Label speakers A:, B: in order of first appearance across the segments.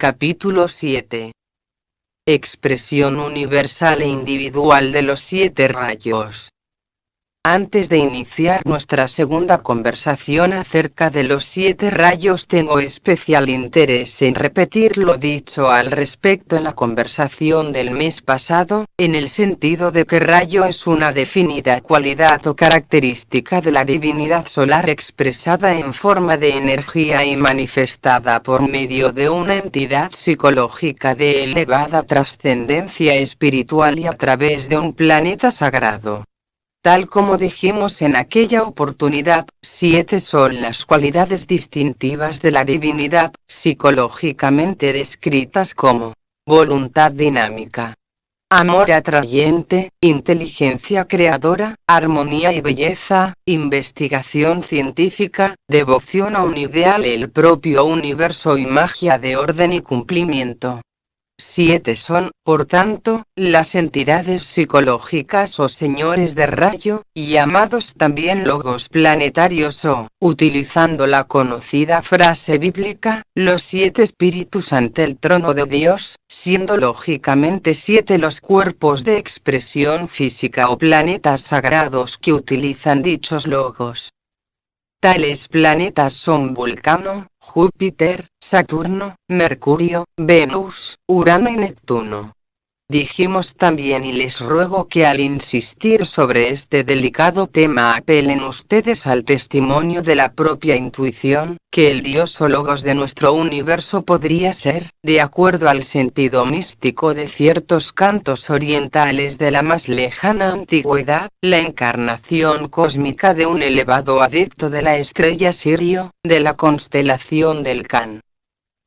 A: Capítulo 7. Expresión universal e individual de los 7 rayos. Antes de iniciar nuestra segunda conversación acerca de los 7 rayos, tengo especial interés en repetir lo dicho al respecto en la conversación del mes pasado, en el sentido de que rayo es una definida cualidad o característica de la divinidad solar expresada en forma de energía y manifestada por medio de una entidad psicológica de elevada trascendencia espiritual y a través de un planeta sagrado. Tal como dijimos en aquella oportunidad, 7 son las cualidades distintivas de la divinidad, psicológicamente descritas como voluntad dinámica, amor atrayente, inteligencia creadora, armonía y belleza, investigación científica, devoción a un ideal, el propio universo y magia de orden y cumplimiento. 7 son, por tanto, las entidades psicológicas o señores de rayo, llamados también logos planetarios o, utilizando la conocida frase bíblica, los 7 espíritus ante el trono de Dios, siendo lógicamente 7 los cuerpos de expresión física o planetas sagrados que utilizan dichos logos. Tales planetas son Vulcano, Júpiter, Saturno, Mercurio, Venus, Urano y Neptuno. Dijimos también, y les ruego que al insistir sobre este delicado tema apelen ustedes al testimonio de la propia intuición, que el dios o logos de nuestro universo podría ser, de acuerdo al sentido místico de ciertos cantos orientales de la más lejana antigüedad, la encarnación cósmica de un elevado adepto de la estrella Sirio, de la constelación del Can.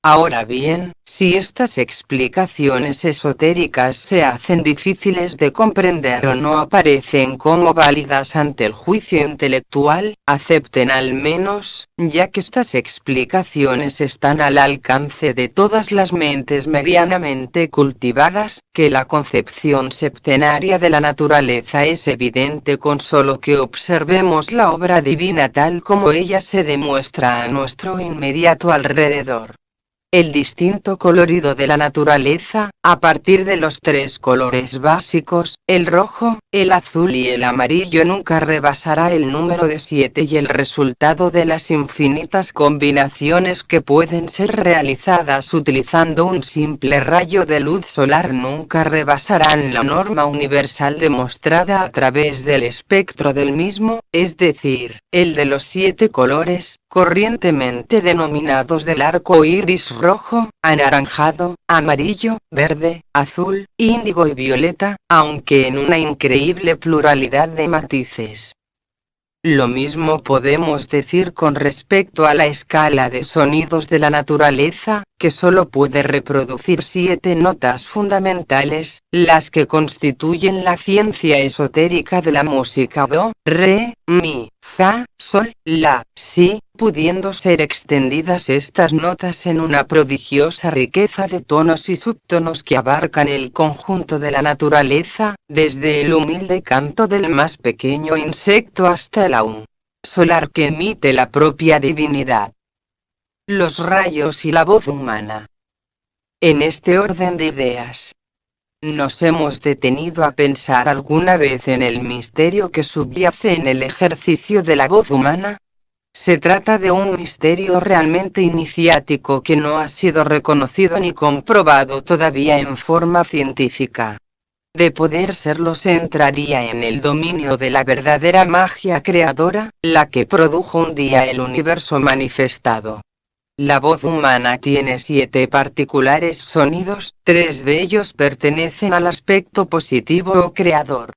A: Ahora bien, si estas explicaciones esotéricas se hacen difíciles de comprender o no aparecen como válidas ante el juicio intelectual, acepten al menos, ya que estas explicaciones están al alcance de todas las mentes medianamente cultivadas, que la concepción septenaria de la naturaleza es evidente con solo que observemos la obra divina tal como ella se demuestra a nuestro inmediato alrededor. El distinto colorido de la naturaleza, a partir de los 3 colores básicos, el rojo, el azul y el amarillo, nunca rebasará el número de 7, y el resultado de las infinitas combinaciones que pueden ser realizadas utilizando un simple rayo de luz solar nunca rebasarán la norma universal demostrada a través del espectro del mismo, es decir, el de los 7 colores, corrientemente denominados del arco iris rojo, anaranjado, amarillo, verde, azul, índigo y violeta, aunque en una increíble pluralidad de matices. Lo mismo podemos decir con respecto a la escala de sonidos de la naturaleza, que solo puede reproducir 7 notas fundamentales, las que constituyen la ciencia esotérica de la música: do, re, mi, fa, sol, la, si, pudiendo ser extendidas estas notas en una prodigiosa riqueza de tonos y subtonos que abarcan el conjunto de la naturaleza, desde el humilde canto del más pequeño insecto hasta el aún solar que emite la propia divinidad. Los rayos y la voz humana. En este orden de ideas, ¿nos hemos detenido a pensar alguna vez en el misterio que subyace en el ejercicio de la voz humana? Se trata de un misterio realmente iniciático que no ha sido reconocido ni comprobado todavía en forma científica. De poder serlo, se entraría en el dominio de la verdadera magia creadora, la que produjo un día el universo manifestado. La voz humana tiene 7 particulares sonidos, 3 de ellos pertenecen al aspecto positivo o creador.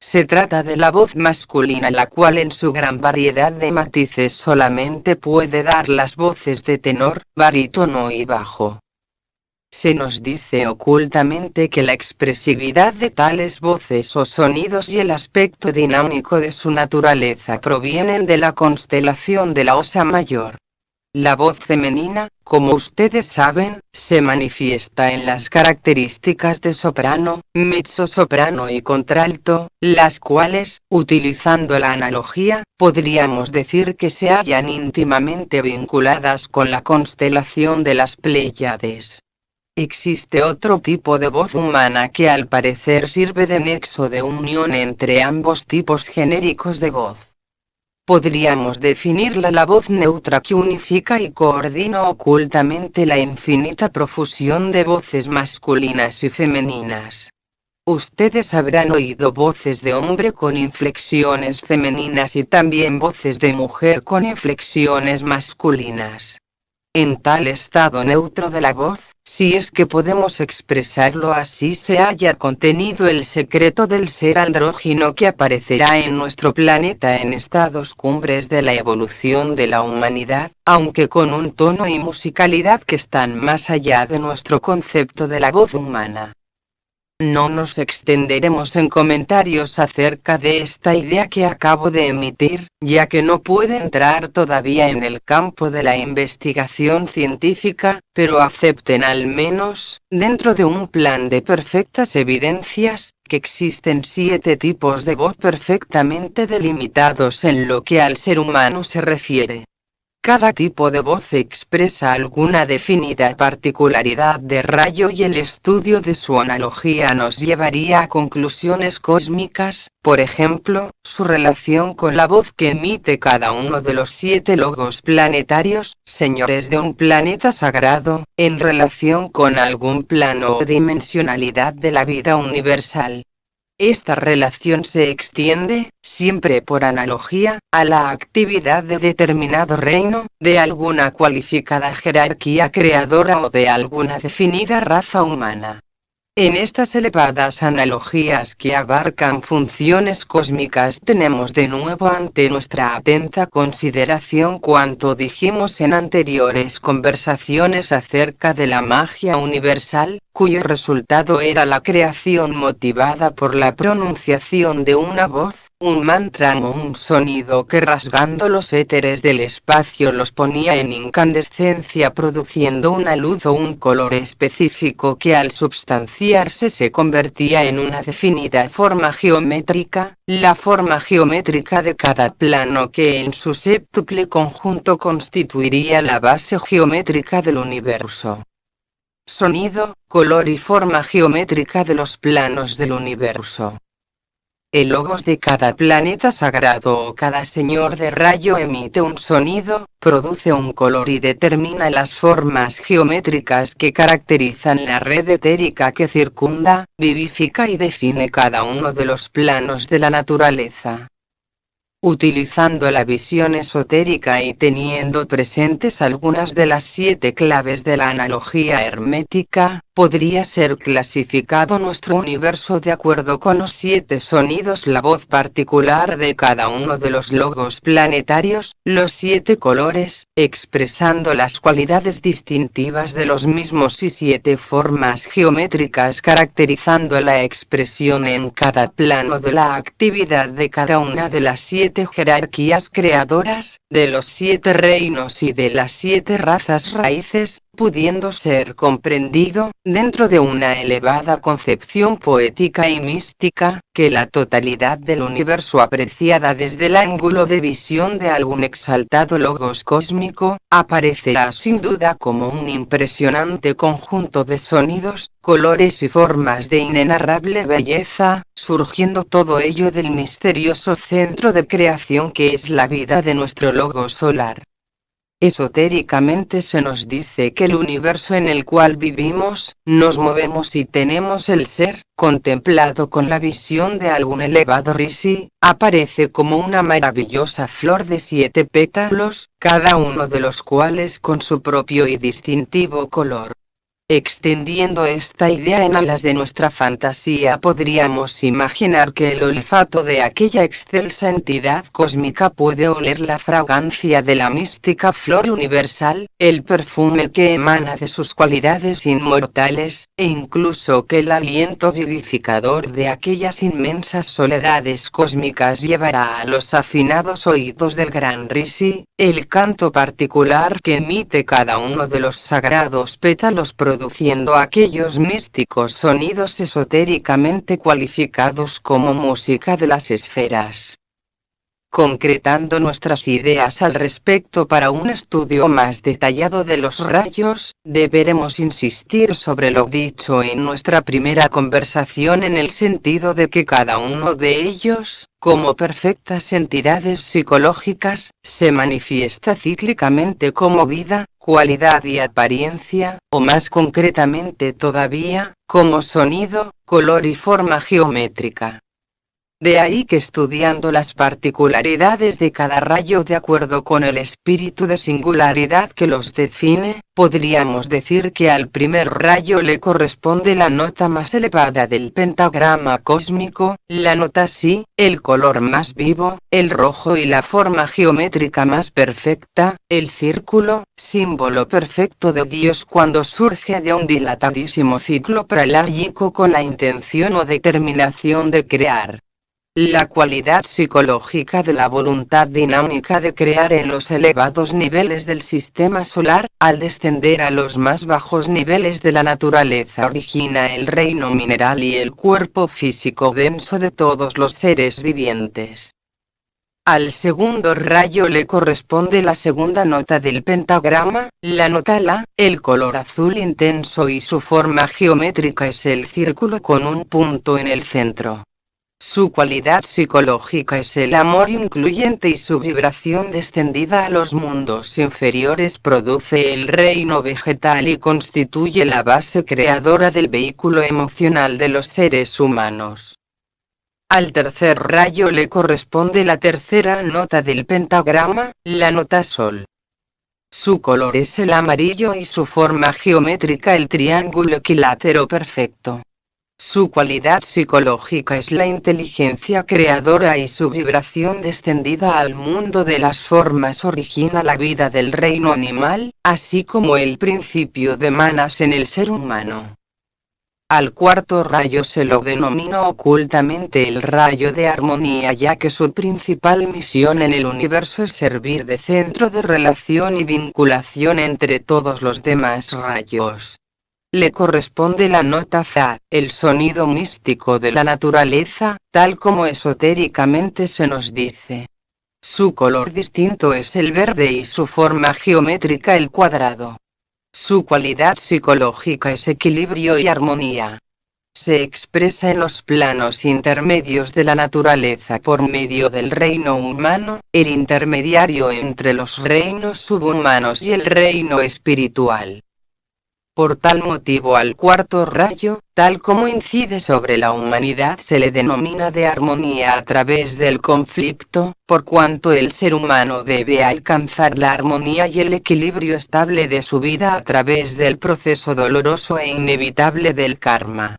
A: Se trata de la voz masculina, la cual en su gran variedad de matices solamente puede dar las voces de tenor, barítono y bajo. Se nos dice ocultamente que la expresividad de tales voces o sonidos y el aspecto dinámico de su naturaleza provienen de la constelación de la Osa Mayor. La voz femenina, como ustedes saben, se manifiesta en las características de soprano, mezzosoprano y contralto, las cuales, utilizando la analogía, podríamos decir que se hallan íntimamente vinculadas con la constelación de las Pléyades. Existe otro tipo de voz humana que al parecer sirve de nexo de unión entre ambos tipos genéricos de voz. Podríamos definirla la voz neutra que unifica y coordina ocultamente la infinita profusión de voces masculinas y femeninas. Ustedes habrán oído voces de hombre con inflexiones femeninas y también voces de mujer con inflexiones masculinas. En tal estado neutro de la voz, si es que podemos expresarlo así, se halla contenido el secreto del ser andrógino que aparecerá en nuestro planeta en estados cumbres de la evolución de la humanidad, aunque con un tono y musicalidad que están más allá de nuestro concepto de la voz humana. No nos extenderemos en comentarios acerca de esta idea que acabo de emitir, ya que no puede entrar todavía en el campo de la investigación científica, pero acepten al menos, dentro de un plan de perfectas evidencias, que existen 7 tipos de voz perfectamente delimitados en lo que al ser humano se refiere. Cada tipo de voz expresa alguna definida particularidad de rayo y el estudio de su analogía nos llevaría a conclusiones cósmicas, por ejemplo, su relación con la voz que emite cada uno de los 7 logos planetarios, señores de un planeta sagrado, en relación con algún plano o dimensionalidad de la vida universal. Esta relación se extiende, siempre por analogía, a la actividad de determinado reino, de alguna cualificada jerarquía creadora o de alguna definida raza humana. En estas elevadas analogías que abarcan funciones cósmicas tenemos de nuevo ante nuestra atenta consideración cuanto dijimos en anteriores conversaciones acerca de la magia universal, cuyo resultado era la creación motivada por la pronunciación de una voz, un mantra o un sonido que rasgando los éteres del espacio los ponía en incandescencia produciendo una luz o un color específico que al substanciarse se convertía en una definida forma geométrica, la forma geométrica de cada plano que en su séptuple conjunto constituiría la base geométrica del universo. Sonido, color y forma geométrica de los planos del universo. El logos de cada planeta sagrado o cada señor de rayo emite un sonido, produce un color y determina las formas geométricas que caracterizan la red etérica que circunda, vivifica y define cada uno de los planos de la naturaleza. Utilizando la visión esotérica y teniendo presentes algunas de las 7 claves de la analogía hermética, podría ser clasificado nuestro universo de acuerdo con los 7 sonidos, la voz particular de cada uno de los logos planetarios, los 7 colores, expresando las cualidades distintivas de los mismos y 7 formas geométricas caracterizando la expresión en cada plano de la actividad de cada una de las 7 jerarquías creadoras, de los 7 reinos y de las 7 razas raíces, pudiendo ser comprendido, dentro de una elevada concepción poética y mística, que la totalidad del universo apreciada desde el ángulo de visión de algún exaltado logos cósmico, aparecerá sin duda como un impresionante conjunto de sonidos, colores y formas de inenarrable belleza, surgiendo todo ello del misterioso centro de creación que es la vida de nuestro logo solar. Esotéricamente se nos dice que el universo en el cual vivimos, nos movemos y tenemos el ser, contemplado con la visión de algún elevado rishi, aparece como una maravillosa flor de 7 pétalos, cada uno de los cuales con su propio y distintivo color. Extendiendo esta idea en alas de nuestra fantasía, podríamos imaginar que el olfato de aquella excelsa entidad cósmica puede oler la fragancia de la mística flor universal, el perfume que emana de sus cualidades inmortales, e incluso que el aliento vivificador de aquellas inmensas soledades cósmicas llevará a los afinados oídos del gran Rishi, el canto particular que emite cada uno de los sagrados pétalos, produciendo aquellos místicos sonidos esotéricamente cualificados como música de las esferas. Concretando nuestras ideas al respecto para un estudio más detallado de los rayos, deberemos insistir sobre lo dicho en nuestra primera conversación, en el sentido de que cada uno de ellos, como perfectas entidades psicológicas, se manifiesta cíclicamente como vida, cualidad y apariencia, o más concretamente todavía, como sonido, color y forma geométrica. De ahí que, estudiando las particularidades de cada rayo de acuerdo con el espíritu de singularidad que los define, podríamos decir que al primer rayo le corresponde la nota más elevada del pentagrama cósmico, la nota Si, el color más vivo, el rojo, y la forma geométrica más perfecta, el círculo, símbolo perfecto de Dios cuando surge de un dilatadísimo ciclo pralágico con la intención o determinación de crear. La cualidad psicológica de la voluntad dinámica de crear en los elevados niveles del sistema solar, al descender a los más bajos niveles de la naturaleza, origina el reino mineral y el cuerpo físico denso de todos los seres vivientes. Al segundo rayo le corresponde la segunda nota del pentagrama, la nota La, el color azul intenso, y su forma geométrica es el círculo con un punto en el centro. Su cualidad psicológica es el amor incluyente, y su vibración descendida a los mundos inferiores produce el reino vegetal y constituye la base creadora del vehículo emocional de los seres humanos. Al tercer rayo le corresponde la tercera nota del pentagrama, la nota Sol. Su color es el amarillo y su forma geométrica el triángulo equilátero perfecto. Su cualidad psicológica es la inteligencia creadora, y su vibración descendida al mundo de las formas origina la vida del reino animal, así como el principio de manas en el ser humano. Al cuarto rayo se lo denomina ocultamente el rayo de armonía, ya que su principal misión en el universo es servir de centro de relación y vinculación entre todos los demás rayos. Le corresponde la nota Fa, el sonido místico de la naturaleza, tal como esotéricamente se nos dice. Su color distinto es el verde y su forma geométrica el cuadrado. Su cualidad psicológica es equilibrio y armonía. Se expresa en los planos intermedios de la naturaleza por medio del reino humano, el intermediario entre los reinos subhumanos y el reino espiritual. Por tal motivo al cuarto rayo, tal como incide sobre la humanidad, se le denomina de armonía a través del conflicto, por cuanto el ser humano debe alcanzar la armonía y el equilibrio estable de su vida a través del proceso doloroso e inevitable del karma.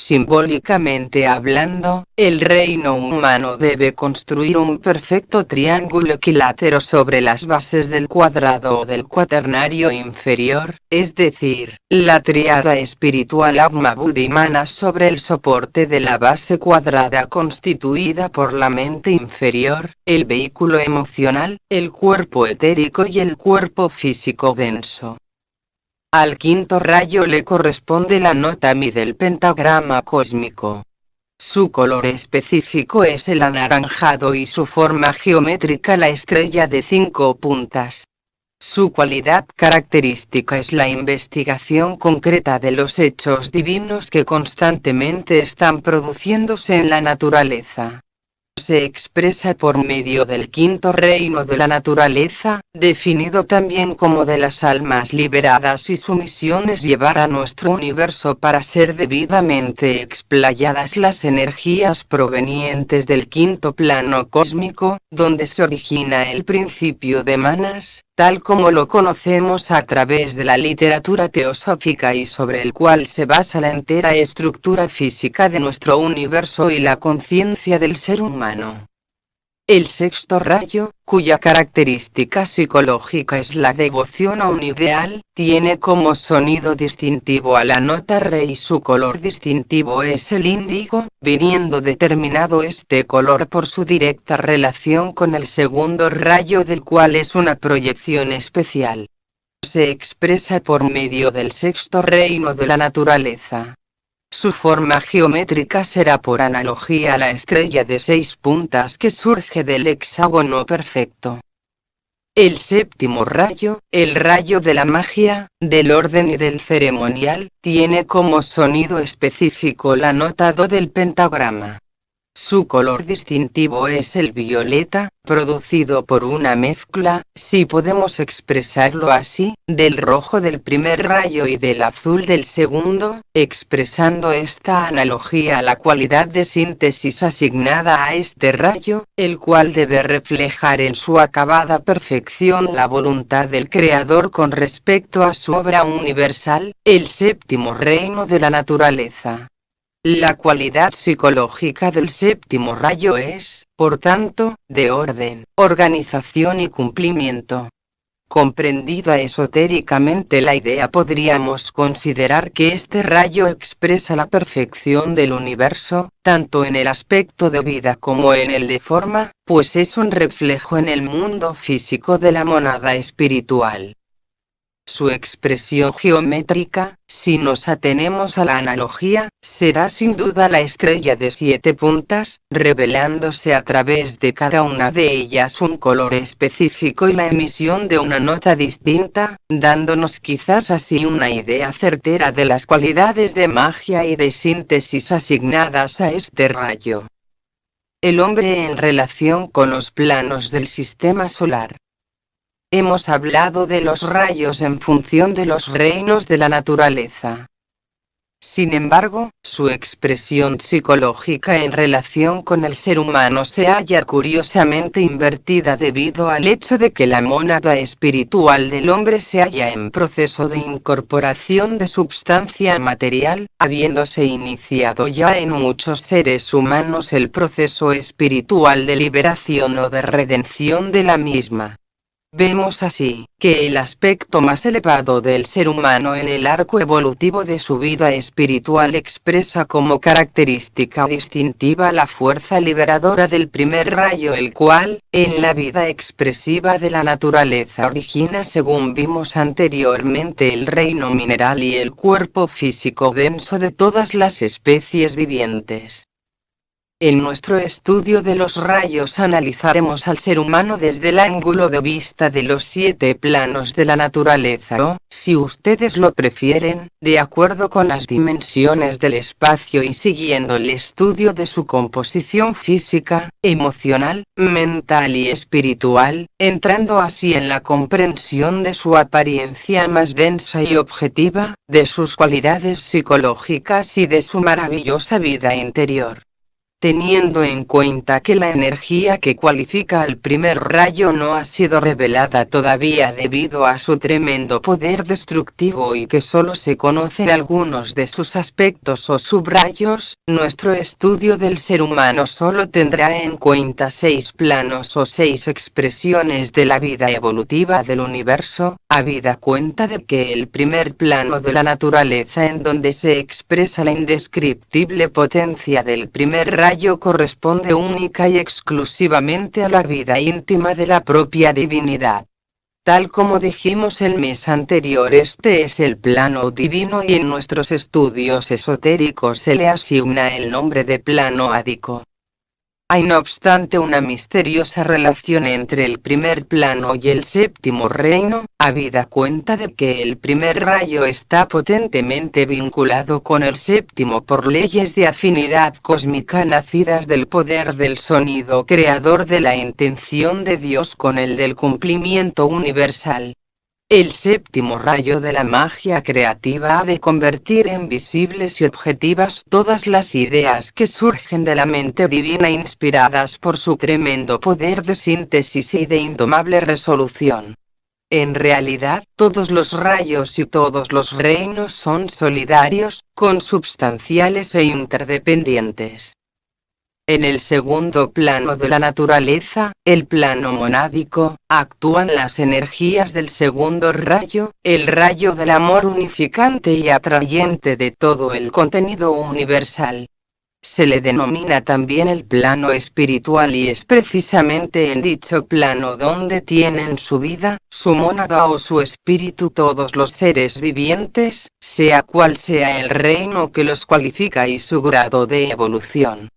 A: Simbólicamente hablando, el reino humano debe construir un perfecto triángulo equilátero sobre las bases del cuadrado o del cuaternario inferior, es decir, la tríada espiritual Atma Buddhi Manas sobre el soporte de la base cuadrada constituida por la mente inferior, el vehículo emocional, el cuerpo etérico y el cuerpo físico denso. Al quinto rayo le corresponde la nota Mi del pentagrama cósmico. Su color específico es el anaranjado y su forma geométrica la estrella de 5 puntas. Su cualidad característica es la investigación concreta de los hechos divinos que constantemente están produciéndose en la naturaleza. Se expresa por medio del quinto reino de la naturaleza, definido también como de las almas liberadas, y su misión es llevar a nuestro universo para ser debidamente explayadas las energías provenientes del quinto plano cósmico, donde se origina el principio de manas, tal como lo conocemos a través de la literatura teosófica y sobre el cual se basa la entera estructura física de nuestro universo y la conciencia del ser humano. El sexto rayo, cuya característica psicológica es la devoción a un ideal, tiene como sonido distintivo a la nota re y su color distintivo es el índigo, viniendo determinado este color por su directa relación con el segundo rayo, del cual es una proyección especial. Se expresa por medio del sexto reino de la naturaleza. Su forma geométrica será por analogía a la estrella de 6 puntas que surge del hexágono perfecto. El séptimo rayo, el rayo de la magia, del orden y del ceremonial, tiene como sonido específico la nota do del pentagrama. Su color distintivo es el violeta, producido por una mezcla, si podemos expresarlo así, del rojo del primer rayo y del azul del segundo, expresando esta analogía a la cualidad de síntesis asignada a este rayo, el cual debe reflejar en su acabada perfección la voluntad del Creador con respecto a su obra universal, el séptimo reino de la naturaleza. La cualidad psicológica del séptimo rayo es, por tanto, de orden, organización y cumplimiento. Comprendida esotéricamente la idea, podríamos considerar que este rayo expresa la perfección del universo, tanto en el aspecto de vida como en el de forma, pues es un reflejo en el mundo físico de la mónada espiritual. Su expresión geométrica, si nos atenemos a la analogía, será sin duda la estrella de 7 puntas, revelándose a través de cada una de ellas un color específico y la emisión de una nota distinta, dándonos quizás así una idea certera de las cualidades de magia y de síntesis asignadas a este rayo. El hombre en relación con los planos del sistema solar. Hemos hablado de los rayos en función de los reinos de la naturaleza. Sin embargo, su expresión psicológica en relación con el ser humano se halla curiosamente invertida debido al hecho de que la mónada espiritual del hombre se halla en proceso de incorporación de substancia material, habiéndose iniciado ya en muchos seres humanos el proceso espiritual de liberación o de redención de la misma. Vemos así, que el aspecto más elevado del ser humano en el arco evolutivo de su vida espiritual expresa como característica distintiva la fuerza liberadora del primer rayo, el cual, en la vida expresiva de la naturaleza origina, según vimos anteriormente, el reino mineral y el cuerpo físico denso de todas las especies vivientes. En nuestro estudio de los rayos analizaremos al ser humano desde el ángulo de vista de los 7 planos de la naturaleza o, si ustedes lo prefieren, de acuerdo con las dimensiones del espacio y siguiendo el estudio de su composición física, emocional, mental y espiritual, entrando así en la comprensión de su apariencia más densa y objetiva, de sus cualidades psicológicas y de su maravillosa vida interior. Teniendo en cuenta que la energía que cualifica al primer rayo no ha sido revelada todavía debido a su tremendo poder destructivo y que solo se conocen algunos de sus aspectos o subrayos, nuestro estudio del ser humano solo tendrá en cuenta 6 planos o 6 expresiones de la vida evolutiva del universo, habida cuenta de que el primer plano de la naturaleza, en donde se expresa la indescriptible potencia del primer rayo, corresponde única y exclusivamente a la vida íntima de la propia divinidad. Tal como dijimos el mes anterior, este es el plano divino y en nuestros estudios esotéricos se le asigna el nombre de plano ádico. Hay no obstante una misteriosa relación entre el primer plano y el séptimo reino, habida cuenta de que el primer rayo está potentemente vinculado con el séptimo por leyes de afinidad cósmica nacidas del poder del sonido creador de la intención de Dios con el del cumplimiento universal. El séptimo rayo de la magia creativa ha de convertir en visibles y objetivas todas las ideas que surgen de la mente divina inspiradas por su tremendo poder de síntesis y de indomable resolución. En realidad, todos los rayos y todos los reinos son solidarios, consubstanciales e interdependientes. En el segundo plano de la naturaleza, el plano monádico, actúan las energías del segundo rayo, el rayo del amor unificante y atrayente de todo el contenido universal. Se le denomina también el plano espiritual y es precisamente en dicho plano donde tienen su vida, su mónada o su espíritu todos los seres vivientes, sea cual sea el reino que los cualifica y su grado de evolución.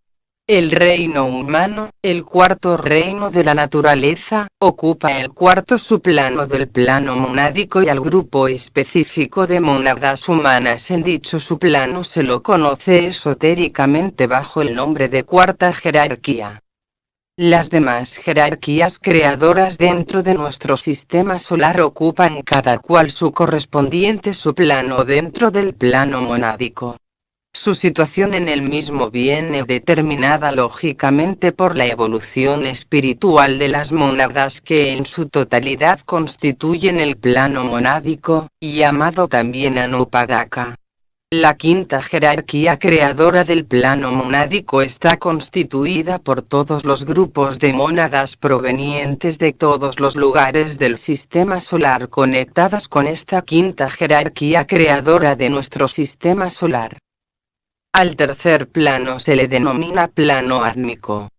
A: El reino humano, el cuarto reino de la naturaleza, ocupa el cuarto subplano del plano monádico y al grupo específico de mónadas humanas en dicho subplano se lo conoce esotéricamente bajo el nombre de cuarta jerarquía. Las demás jerarquías creadoras dentro de nuestro sistema solar ocupan cada cual su correspondiente subplano dentro del plano monádico. Su situación en el mismo viene determinada lógicamente por la evolución espiritual de las mónadas que en su totalidad constituyen el plano monádico, llamado también Anupadaka. La quinta jerarquía creadora del plano monádico está constituida por todos los grupos de mónadas provenientes de todos los lugares del sistema solar conectadas con esta quinta jerarquía creadora de nuestro sistema solar. Al tercer plano se le denomina plano átmico.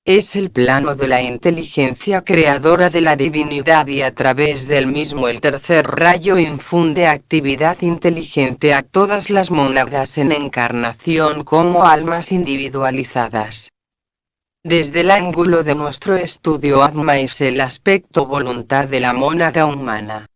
A: Es el plano de la inteligencia creadora de la divinidad y a través del mismo el tercer rayo infunde actividad inteligente a todas las mónadas en encarnación como almas individualizadas. Desde el ángulo de nuestro estudio Atma es el aspecto voluntad de la mónada humana.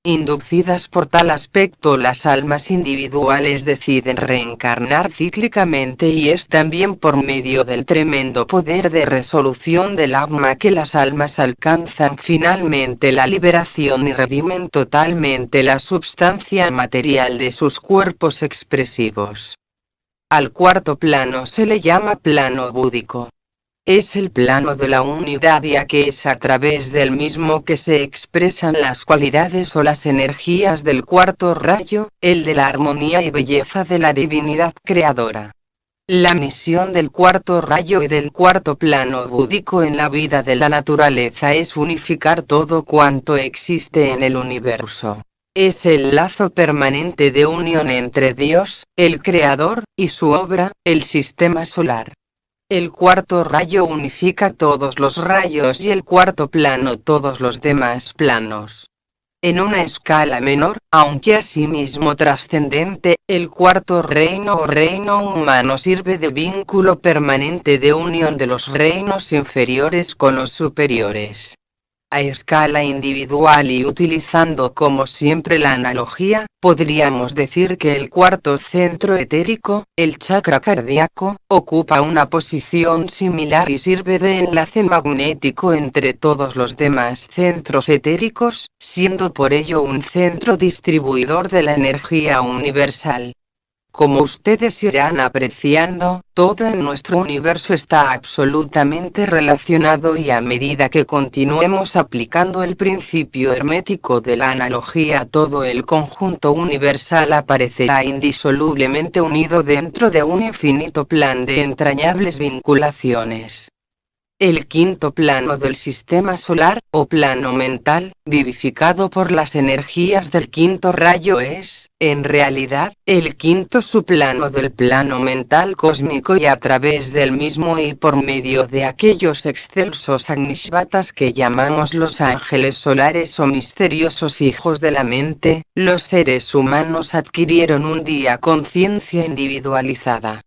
A: Inducidas por tal aspecto, las almas individuales deciden reencarnar cíclicamente y es también por medio del tremendo poder de resolución del Atma que las almas alcanzan finalmente la liberación y redimen totalmente la substancia material de sus cuerpos expresivos. Al cuarto plano se le llama plano búdico. Es el plano de la unidad ya que es a través del mismo que se expresan las cualidades o las energías del cuarto rayo, el de la armonía y belleza de la divinidad creadora. La misión del cuarto rayo y del cuarto plano búdico en la vida de la naturaleza es unificar todo cuanto existe en el universo. Es el lazo permanente de unión entre Dios, el Creador, y su obra, el sistema solar. El cuarto rayo unifica todos los rayos y el cuarto plano todos los demás planos. En una escala menor, aunque asimismo trascendente, el cuarto reino o reino humano sirve de vínculo permanente de unión de los reinos inferiores con los superiores. A escala individual y utilizando como siempre la analogía, podríamos decir que el cuarto centro etérico, el chakra cardíaco, ocupa una posición similar y sirve de enlace magnético entre todos los demás centros etéricos, siendo por ello un centro distribuidor de la energía universal. Como ustedes irán apreciando, todo en nuestro universo está absolutamente relacionado y a medida que continuemos aplicando el principio hermético de la analogía, todo el conjunto universal aparecerá indisolublemente unido dentro de un infinito plan de entrañables vinculaciones. El quinto plano del sistema solar, o plano mental, vivificado por las energías del quinto rayo es, en realidad, el quinto subplano del plano mental cósmico y a través del mismo y por medio de aquellos excelsos Agnishvatas que llamamos los ángeles solares o misteriosos hijos de la mente, los seres humanos adquirieron un día conciencia individualizada.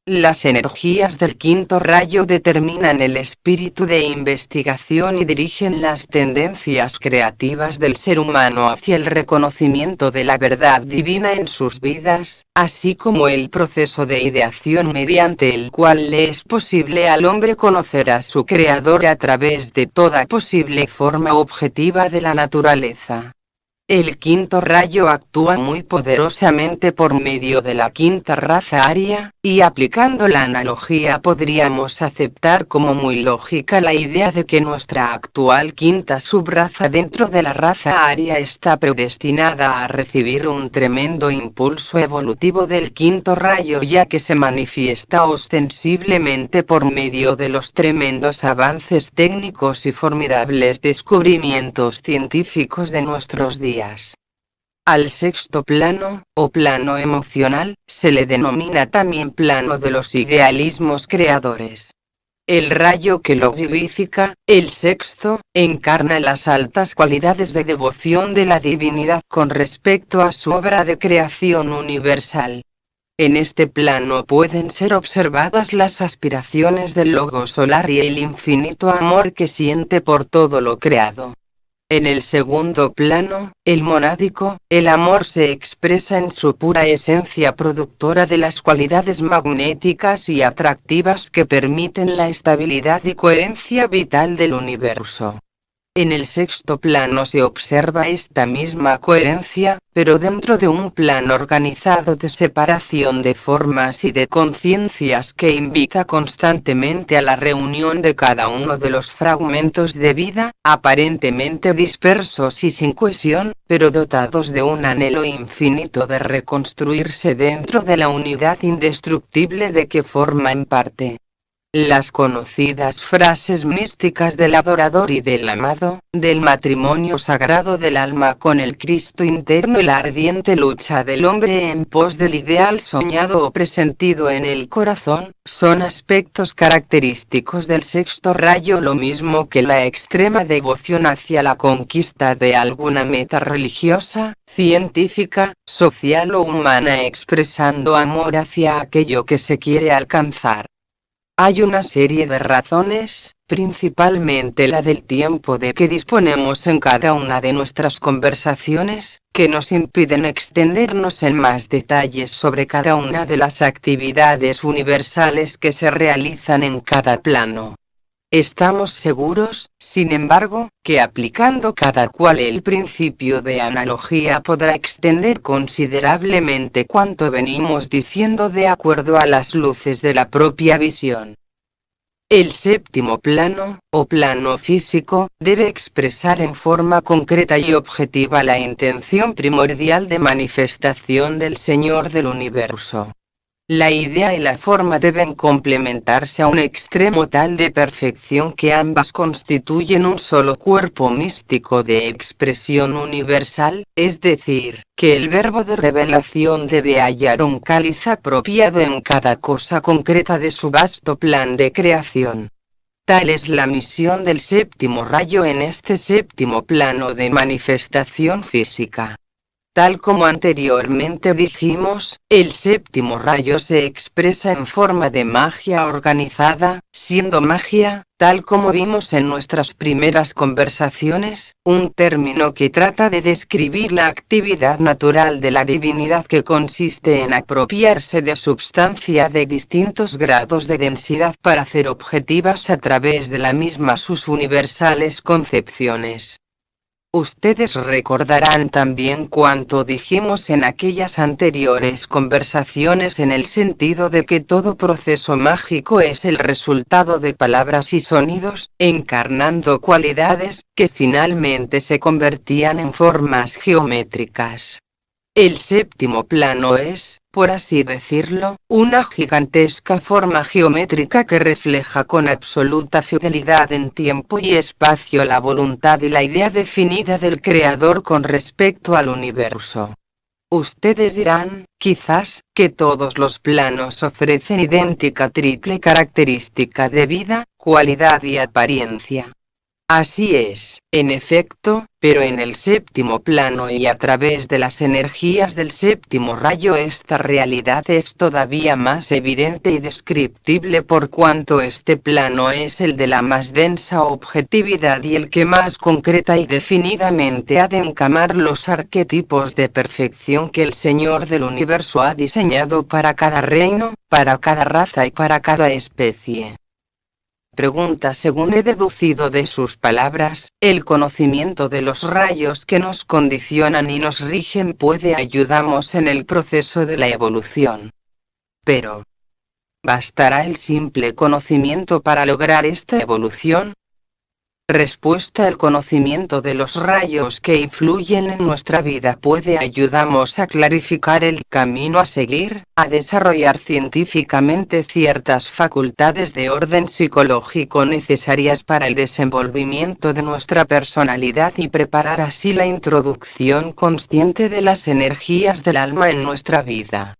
A: Las energías del quinto rayo determinan el espíritu de investigación y dirigen las tendencias creativas del ser humano hacia el reconocimiento de la verdad divina en sus vidas, así como el proceso de ideación mediante el cual le es posible al hombre conocer a su creador a través de toda posible forma objetiva de la naturaleza. El quinto rayo actúa muy poderosamente por medio de la quinta raza aria, y aplicando la analogía podríamos aceptar como muy lógica la idea de que nuestra actual quinta subraza dentro de la raza aria está predestinada a recibir un tremendo impulso evolutivo del quinto rayo, ya que se manifiesta ostensiblemente por medio de los tremendos avances técnicos y formidables descubrimientos científicos de nuestros días. Al sexto plano, o plano emocional, se le denomina también plano de los idealismos creadores. El rayo que lo vivifica, el sexto, encarna las altas cualidades de devoción de la divinidad con respecto a su obra de creación universal. En este plano pueden ser observadas las aspiraciones del logo solar y el infinito amor que siente por todo lo creado. En el segundo plano, el monádico, el amor se expresa en su pura esencia productora de las cualidades magnéticas y atractivas que permiten la estabilidad y coherencia vital del universo. En el sexto plano se observa esta misma coherencia, pero dentro de un plano organizado de separación de formas y de conciencias que invita constantemente a la reunión de cada uno de los fragmentos de vida, aparentemente dispersos y sin cohesión, pero dotados de un anhelo infinito de reconstruirse dentro de la unidad indestructible de que forman parte. Las conocidas frases místicas del adorador y del amado, del matrimonio sagrado del alma con el Cristo interno y la ardiente lucha del hombre en pos del ideal soñado o presentido en el corazón, son aspectos característicos del sexto rayo, lo mismo que la extrema devoción hacia la conquista de alguna meta religiosa, científica, social o humana, expresando amor hacia aquello que se quiere alcanzar. Hay una serie de razones, principalmente la del tiempo de que disponemos en cada una de nuestras conversaciones, que nos impiden extendernos en más detalles sobre cada una de las actividades universales que se realizan en cada plano. Estamos seguros, sin embargo, que aplicando cada cual el principio de analogía podrá extender considerablemente cuanto venimos diciendo de acuerdo a las luces de la propia visión. El séptimo plano, o plano físico, debe expresar en forma concreta y objetiva la intención primordial de manifestación del Señor del universo. La idea y la forma deben complementarse a un extremo tal de perfección que ambas constituyen un solo cuerpo místico de expresión universal, es decir, que el verbo de revelación debe hallar un cáliz apropiado en cada cosa concreta de su vasto plan de creación. Tal es la misión del séptimo rayo en este séptimo plano de manifestación física. Tal como anteriormente dijimos, el séptimo rayo se expresa en forma de magia organizada, siendo magia, tal como vimos en nuestras primeras conversaciones, un término que trata de describir la actividad natural de la divinidad que consiste en apropiarse de substancia de distintos grados de densidad para hacer objetivas a través de la misma sus universales concepciones. Ustedes recordarán también cuanto dijimos en aquellas anteriores conversaciones en el sentido de que todo proceso mágico es el resultado de palabras y sonidos, encarnando cualidades, que finalmente se convertían en formas geométricas. El séptimo plano es, por así decirlo, una gigantesca forma geométrica que refleja con absoluta fidelidad en tiempo y espacio la voluntad y la idea definida del Creador con respecto al universo. Ustedes dirán, quizás, que todos los planos ofrecen idéntica triple característica de vida, cualidad y apariencia. Así es, en efecto, pero en el séptimo plano y a través de las energías del séptimo rayo esta realidad es todavía más evidente y descriptible por cuanto este plano es el de la más densa objetividad y el que más concreta y definidamente ha de encamar los arquetipos de perfección que el Señor del universo ha diseñado para cada reino, para cada raza y para cada especie. Pregunta: según he deducido de sus palabras, el conocimiento de los rayos que nos condicionan y nos rigen puede ayudarnos en el proceso de la evolución. Pero, ¿bastará el simple conocimiento para lograr esta evolución? Respuesta: el conocimiento de los rayos que influyen en nuestra vida puede ayudarnos a clarificar el camino a seguir, a desarrollar científicamente ciertas facultades de orden psicológico necesarias para el desenvolvimiento de nuestra personalidad y preparar así la introducción consciente de las energías del alma en nuestra vida.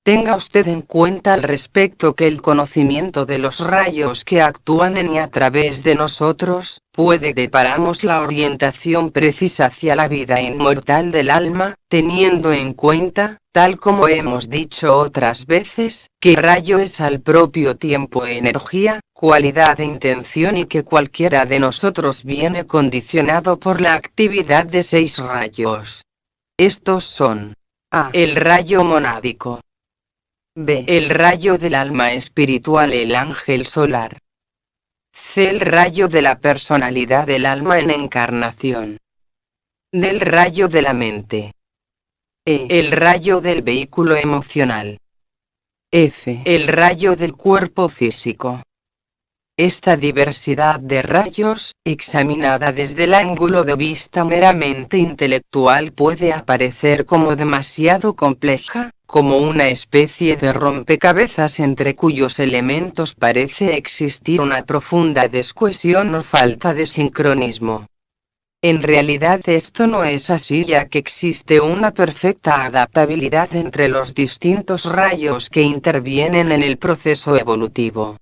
A: Tenga usted en cuenta al respecto que el conocimiento de los rayos que actúan en y a través de nosotros, puede depararnos la orientación precisa hacia la vida inmortal del alma, teniendo en cuenta, tal como hemos dicho otras veces, que rayo es al propio tiempo energía, cualidad e intención y que cualquiera de nosotros viene condicionado por la actividad de 6 rayos. Estos son: A. El rayo monádico. B. El rayo del alma espiritual, el ángel solar. C. El rayo de la personalidad del alma en encarnación. D. El rayo de la mente. E. El rayo del vehículo emocional. F. El rayo del cuerpo físico. Esta diversidad de rayos, examinada desde el ángulo de vista meramente intelectual, puede aparecer como demasiado compleja, como una especie de rompecabezas entre cuyos elementos parece existir una profunda descohesión o falta de sincronismo. En realidad esto no es así, ya que existe una perfecta adaptabilidad entre los distintos rayos que intervienen en el proceso evolutivo.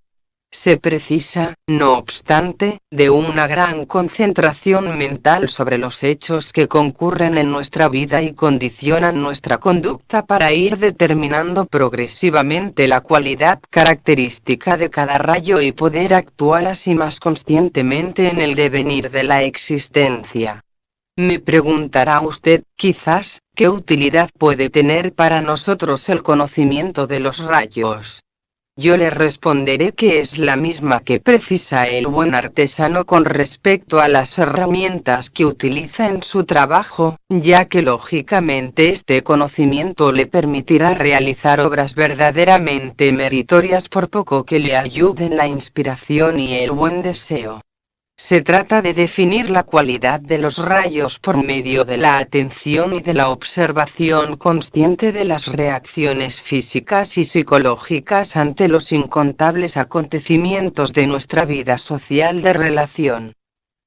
A: Se precisa, no obstante, de una gran concentración mental sobre los hechos que concurren en nuestra vida y condicionan nuestra conducta para ir determinando progresivamente la cualidad característica de cada rayo y poder actuar así más conscientemente en el devenir de la existencia. Me preguntará usted, quizás, ¿qué utilidad puede tener para nosotros el conocimiento de los rayos? Yo le responderé que es la misma que precisa el buen artesano con respecto a las herramientas que utiliza en su trabajo, ya que lógicamente este conocimiento le permitirá realizar obras verdaderamente meritorias por poco que le ayuden la inspiración y el buen deseo. Se trata de definir la cualidad de los rayos por medio de la atención y de la observación consciente de las reacciones físicas y psicológicas ante los incontables acontecimientos de nuestra vida social de relación.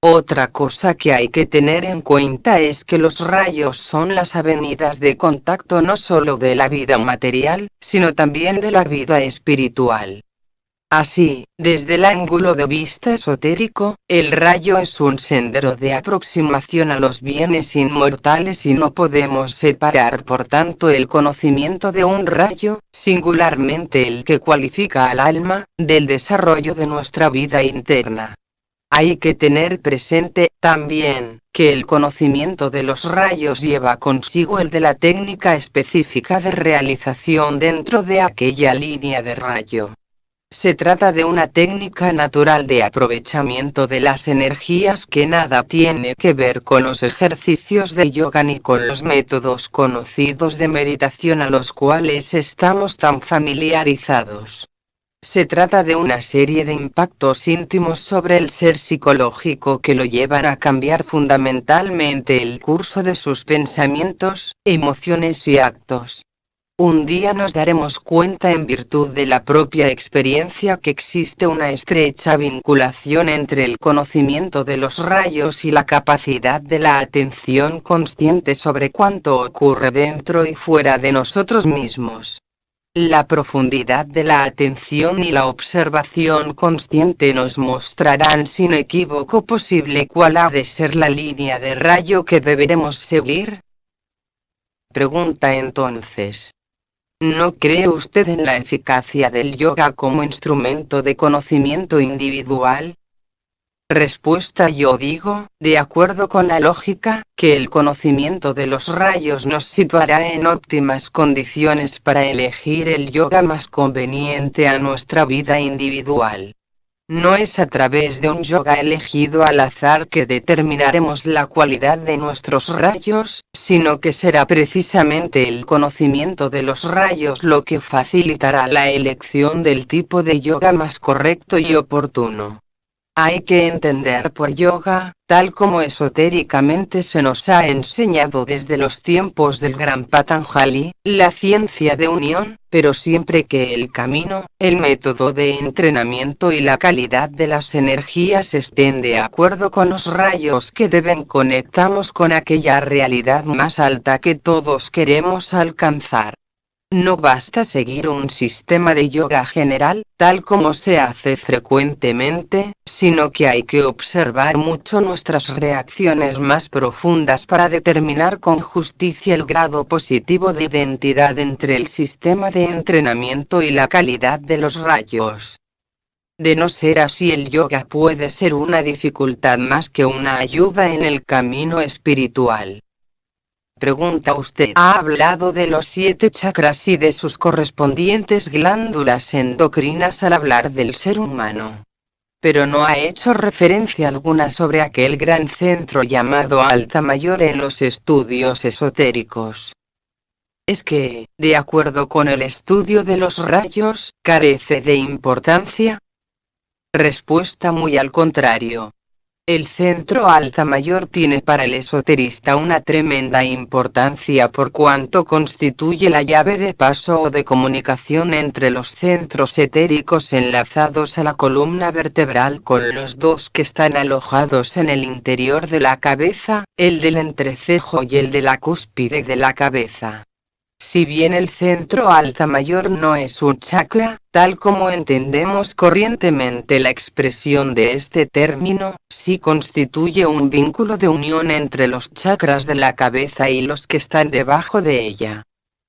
A: Otra cosa que hay que tener en cuenta es que los rayos son las avenidas de contacto no solo de la vida material, sino también de la vida espiritual. Así, desde el ángulo de vista esotérico, el rayo es un sendero de aproximación a los bienes inmortales y no podemos separar por tanto el conocimiento de un rayo, singularmente el que cualifica al alma, del desarrollo de nuestra vida interna. Hay que tener presente, también, que el conocimiento de los rayos lleva consigo el de la técnica específica de realización dentro de aquella línea de rayo. Se trata de una técnica natural de aprovechamiento de las energías que nada tiene que ver con los ejercicios de yoga ni con los métodos conocidos de meditación a los cuales estamos tan familiarizados. Se trata de una serie de impactos íntimos sobre el ser psicológico que lo llevan a cambiar fundamentalmente el curso de sus pensamientos, emociones y actos. Un día nos daremos cuenta en virtud de la propia experiencia que existe una estrecha vinculación entre el conocimiento de los rayos y la capacidad de la atención consciente sobre cuanto ocurre dentro y fuera de nosotros mismos. La profundidad de la atención y la observación consciente nos mostrarán sin equívoco posible cuál ha de ser la línea de rayo que deberemos seguir. Pregunta entonces: ¿no cree usted en la eficacia del yoga como instrumento de conocimiento individual? Respuesta: yo digo, de acuerdo con la lógica, que el conocimiento de los rayos nos situará en óptimas condiciones para elegir el yoga más conveniente a nuestra vida individual. No es a través de un yoga elegido al azar que determinaremos la cualidad de nuestros rayos, sino que será precisamente el conocimiento de los rayos lo que facilitará la elección del tipo de yoga más correcto y oportuno. Hay que entender por yoga, tal como esotéricamente se nos ha enseñado desde los tiempos del gran Patanjali, la ciencia de unión, pero siempre que el camino, el método de entrenamiento y la calidad de las energías estén de acuerdo con los rayos que deben conectamos con aquella realidad más alta que todos queremos alcanzar. No basta seguir un sistema de yoga general, tal como se hace frecuentemente, sino que hay que observar mucho nuestras reacciones más profundas para determinar con justicia el grado positivo de identidad entre el sistema de entrenamiento y la calidad de los rayos. De no ser así, el yoga puede ser una dificultad más que una ayuda en el camino espiritual. Pregunta: ¿usted ha hablado de los 7 chakras y de sus correspondientes glándulas endocrinas al hablar del ser humano? Pero no ha hecho referencia alguna sobre aquel gran centro llamado Alta Mayor en los estudios esotéricos. ¿Es que, de acuerdo con el estudio de los rayos, carece de importancia? Respuesta: muy al contrario. El centro Alta Mayor tiene para el esoterista una tremenda importancia por cuanto constituye la llave de paso o de comunicación entre los centros etéricos enlazados a la columna vertebral con los dos que están alojados en el interior de la cabeza, el del entrecejo y el de la cúspide de la cabeza. Si bien el centro Alta Mayor no es un chakra, tal como entendemos corrientemente la expresión de este término, sí constituye un vínculo de unión entre los chakras de la cabeza y los que están debajo de ella.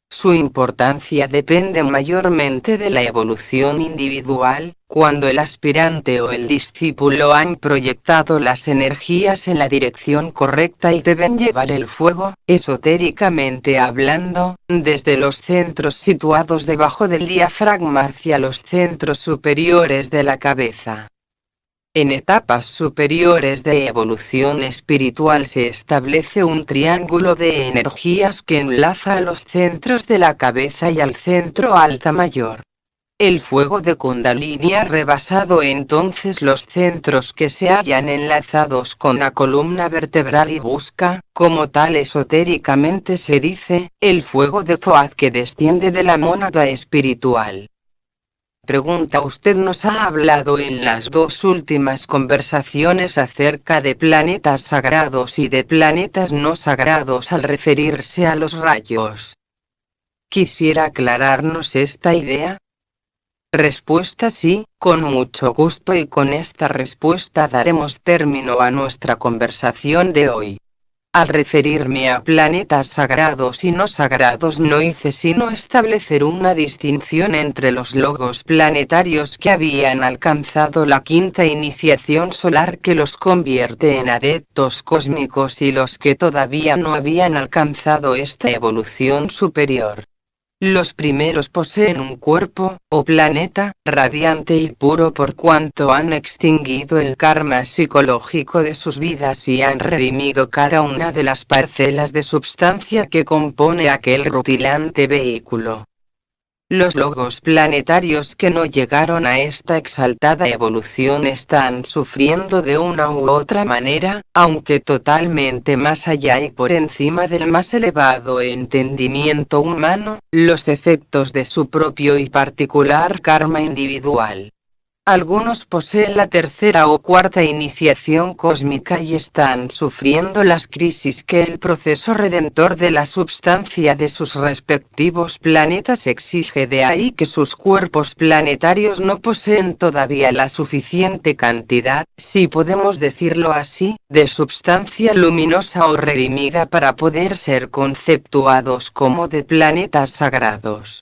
A: Su importancia depende mayormente de la evolución individual, cuando el aspirante o el discípulo han proyectado las energías en la dirección correcta y deben llevar el fuego, esotéricamente hablando, desde los centros situados debajo del diafragma hacia los centros superiores de la cabeza. En etapas superiores de evolución espiritual se establece un triángulo de energías que enlaza a los centros de la cabeza y al centro Alta Mayor. El fuego de Kundalini ha rebasado entonces los centros que se hallan enlazados con la columna vertebral y busca, como tal esotéricamente se dice, el fuego de Thoth que desciende de la mónada espiritual. Pregunta: usted nos ha hablado en las 2 últimas conversaciones acerca de planetas sagrados y de planetas no sagrados al referirse a los rayos. ¿Quisiera aclararnos esta idea? Respuesta: sí, con mucho gusto, y con esta respuesta daremos término a nuestra conversación de hoy. Al referirme a planetas sagrados y no sagrados no hice sino establecer una distinción entre los logos planetarios que habían alcanzado la 5ª iniciación solar que los convierte en adeptos cósmicos y los que todavía no habían alcanzado esta evolución superior. Los primeros poseen un cuerpo, o planeta, radiante y puro por cuanto han extinguido el karma psicológico de sus vidas y han redimido cada una de las parcelas de substancia que compone aquel rutilante vehículo. Los logos planetarios que no llegaron a esta exaltada evolución están sufriendo de una u otra manera, aunque totalmente más allá y por encima del más elevado entendimiento humano, los efectos de su propio y particular karma individual. Algunos poseen la 3ª o 4ª iniciación cósmica y están sufriendo las crisis que el proceso redentor de la substancia de sus respectivos planetas exige. De ahí que sus cuerpos planetarios no poseen todavía la suficiente cantidad, si podemos decirlo así, de substancia luminosa o redimida para poder ser conceptuados como de planetas sagrados.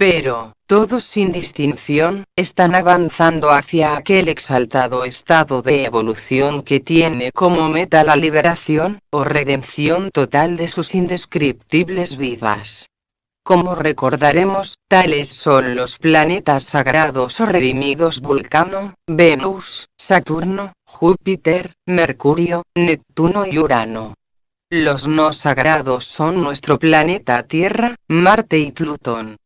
A: Pero, todos sin distinción, están avanzando hacia aquel exaltado estado de evolución que tiene como meta la liberación, o redención total de sus indescriptibles vidas. Como recordaremos, tales son los planetas sagrados o redimidos: Vulcano, Venus, Saturno, Júpiter, Mercurio, Neptuno y Urano. Los no sagrados son nuestro planeta Tierra, Marte y Plutón.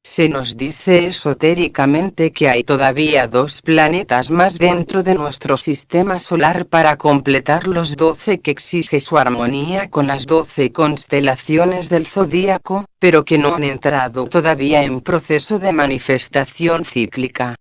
A: Se nos dice esotéricamente que hay todavía 2 planetas más dentro de nuestro sistema solar para completar los 12 que exige su armonía con las 12 constelaciones del zodíaco, pero que no han entrado todavía en proceso de manifestación cíclica.